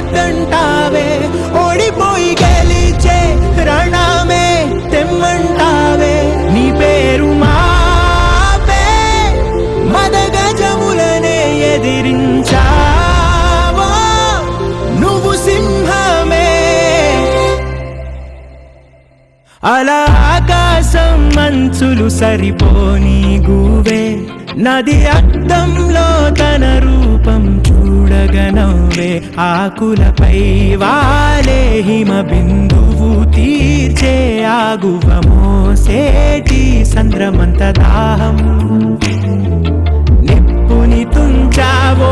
వద్దంటావే, ఓడిపోయి గెలిచే రణమే తెమ్మంటావే. నీ పేరు మాపే మదగజములనే ఎదిరించావో నువ్వు సింహమే. అలా ఆకాశం మంచులు సరిపోని గువే, నది అద్దంలో తన రూపం చూడగనవ్వే. ఆకులపై వాలే హిమ బిందువు తీర్చే ఆగువ మోసేటి సంద్రమంత దాహం. నిప్పుని తుంచావో